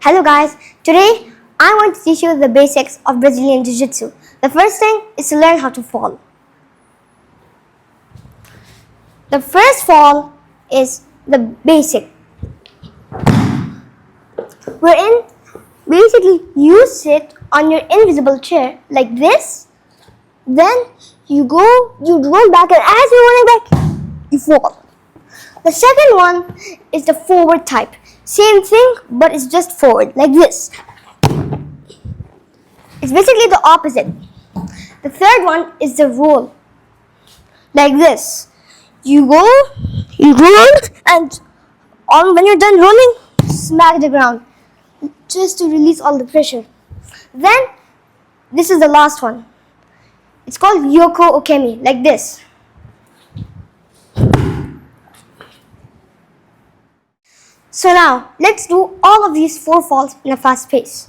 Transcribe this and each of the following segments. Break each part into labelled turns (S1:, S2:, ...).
S1: Hello guys, today I want to teach you the basics of Brazilian Jiu Jitsu. The first thing is to learn how to fall. The first fall is the basic, wherein basically you sit on your invisible chair like this, then you roll back, and as you're rolling back, you fall. The second one is the forward type. Same thing, but it's just forward, like this. It's basically the opposite. The third one is the roll, like this. You roll, and when you're done rolling, smack the ground, just to release all the pressure. Then, this is the last one. It's called Yoko Okemi, like this. So now, let's do all of these 4 falls in a fast pace.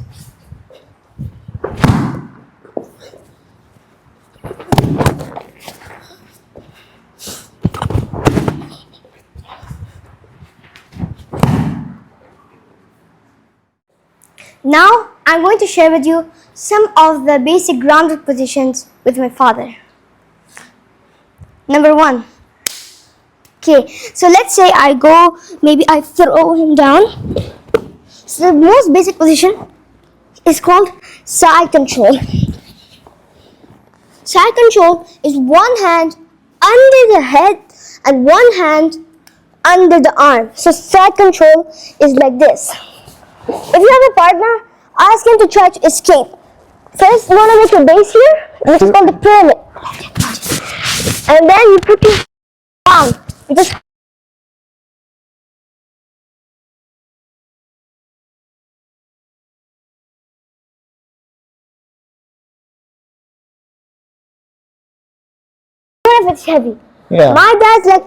S1: Now, I'm going to share with you some of the basic grounded positions with my father. Number 1. Okay, so let's say maybe I throw him down. So the most basic position is called side control. Side control is one hand under the head and one hand under the arm. So side control is like this. If you have a partner, ask him to try to escape. First, you want to make a base here, which is called the pyramid. And then you put your down. You just if it's heavy.
S2: Yeah.
S1: My dad's like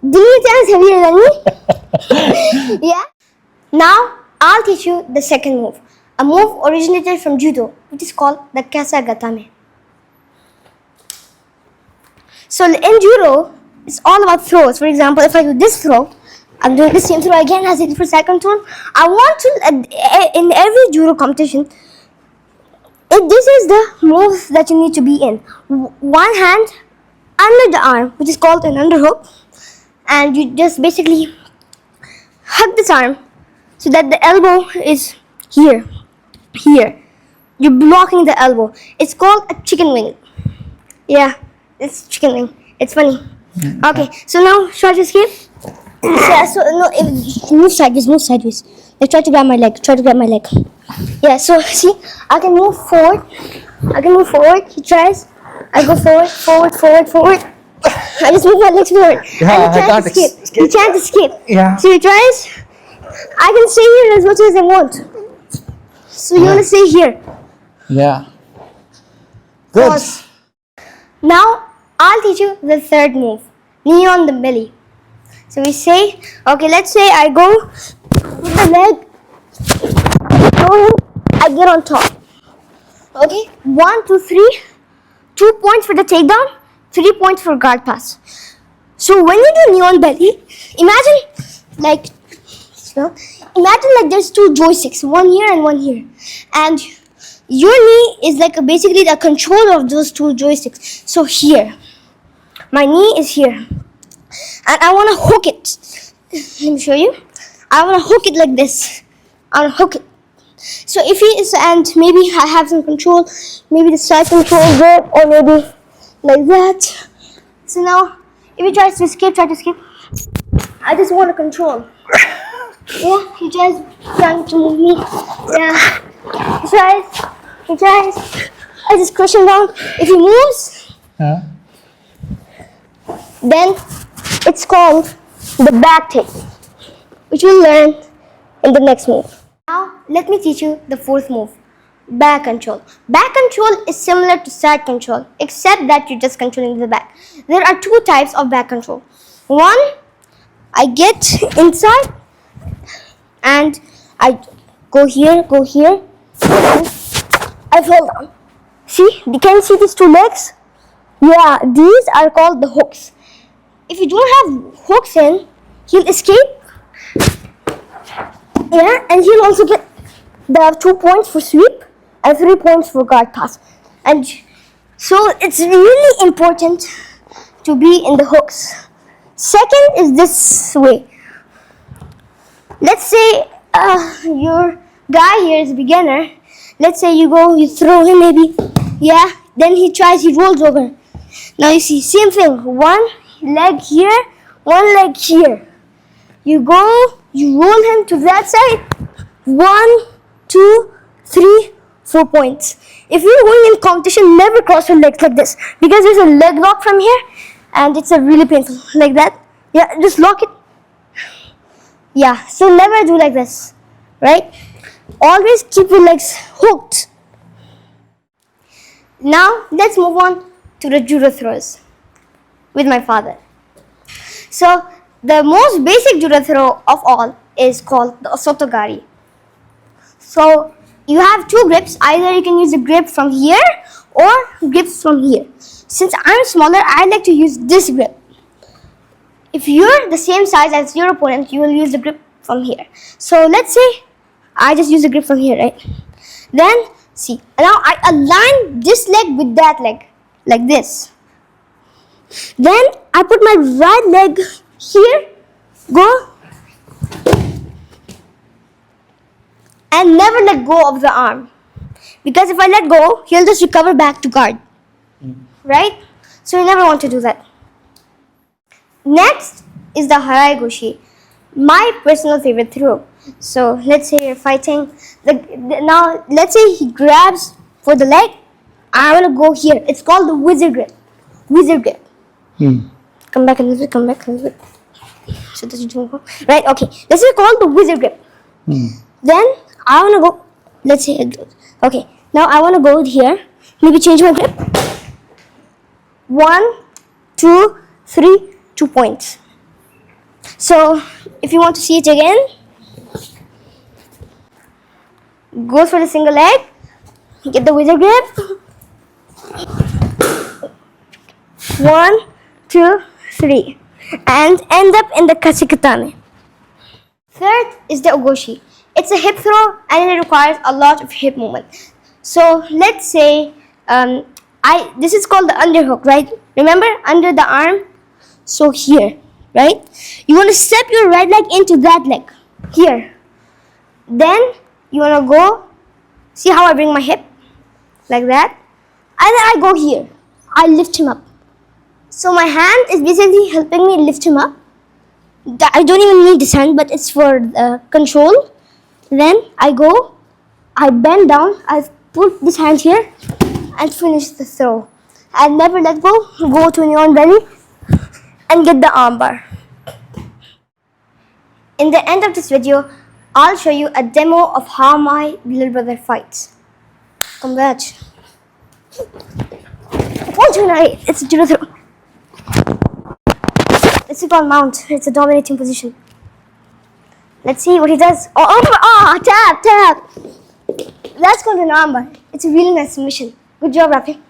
S1: 3 times heavier than me. Yeah. Now I'll teach you the second move. A move originated from judo, which is called the kesa gatame. So in judo, it's all about throws. For example, if I do this throw, I'm doing the same throw again as I did for second throw. I want to, in every judo competition, this is the move that you need to be in. One hand under the arm, which is called an underhook, and you just basically hug this arm so that the elbow is here. You're blocking the elbow. It's called a chicken wing. Yeah, it's chicken wing. It's funny. Okay, so now try to escape. Yeah, so no, move sideways. Like try to grab my leg. Yeah, so see, I can move forward. He tries. I go forward. I just move my legs forward.
S2: Yeah,
S1: and he can't escape. He can't escape.
S2: Yeah.
S1: So he tries. I can stay here as much as I want. So you want to stay here.
S2: Yeah. Good.
S1: Pause. Now I'll teach you the third move. Knee on the belly. So we say, okay, let's say I go with the leg, throw him, I get on top. Okay, 1, 2, 3. 2 points for the takedown, 3 points for guard pass. So when you do knee on belly, imagine like there's 2 joysticks, one here and one here, and your knee is like basically the controller of those 2 joysticks. So here, my knee is here, and I want to hook it. Let me show you. I want to hook it like this. I want to hook it. So if he is, and maybe I have some control, maybe the side control there, or maybe like that. So now, if he tries to escape, I just want to control. Yeah, he tries trying to move me. Yeah, he tries. I just crush him down. If he moves, then it's called the back take, which we'll learn in the next move. Now, let me teach you the 4th move, back control. Back control is similar to side control, except that you're just controlling the back. There are 2 types of back control. One, I get inside, and I go here, and I fall down. See, you can see these 2 legs? Yeah, these are called the hooks. If you don't have hooks in, he'll escape. Yeah, and he'll also get there are 2 points for sweep and 3 points for guard pass. And so it's really important to be in the hooks. Second is this way. Let's say your guy here is a beginner. Let's say you throw him maybe. Yeah, then he rolls over. Now you see, same thing. One leg here, one leg here. You roll him to that side. 1, 2, 3, 4 points. If you're going in competition, never cross your legs like this, because there's a leg lock from here and it's a really painful, like that. Yeah, just lock it. Yeah, so never do like this, right? Always keep your legs hooked. Now let's move on to the judo throws with my father. So the most basic judo throw of all is called the Osoto-gari. So you have 2 grips. Either you can use a grip from here or grips from here. Since I'm smaller, I like to use this grip. If you're the same size as your opponent, you will use the grip from here. So let's say I just use the grip from here, right? Then see, now I align this leg with that leg, like this. Then I put my right leg here, go, and never let go of the arm. Because if I let go, he'll just recover back to guard. Right? So you never want to do that. Next is the Harai-goshi, my personal favorite throw. So let's say you're fighting. Now let's say he grabs for the leg. I want to go here. It's called the wizard grip. Wizard grip. Come back a little bit. Come back a little bit. So this is right. Okay. This is called the wizard grip. Then I want to go. Let's say it goes. Okay. Now I want to go here. Maybe change my grip. 1, 2, 3, 2 points. So if you want to see it again, go for the single leg, get the wizard grip. 1, 2, 3, and end up in the gatame. Third is the O-goshi. It's a hip throw and it requires a lot of hip movement. So let's say this is called the underhook, right? Remember, under the arm. So here, right? You want to step your right leg into that leg here. Then you want to go. See how I bring my hip like that, and then I go here. I lift him up. So my hand is basically helping me lift him up. I don't even need this hand, but it's for control. Then I go. I bend down. I put this hand here and finish the throw. And never let go. Go to your own belly and get the arm bar. In the end of this video, I'll show you a demo of how my little brother fights. Come back. 1, 2, 9. It's a judo throw. This is called mount. It's a dominating position. Let's see what he does. Tap. That's called an arm bar. It's a really nice submission. Good job, Aarfeen.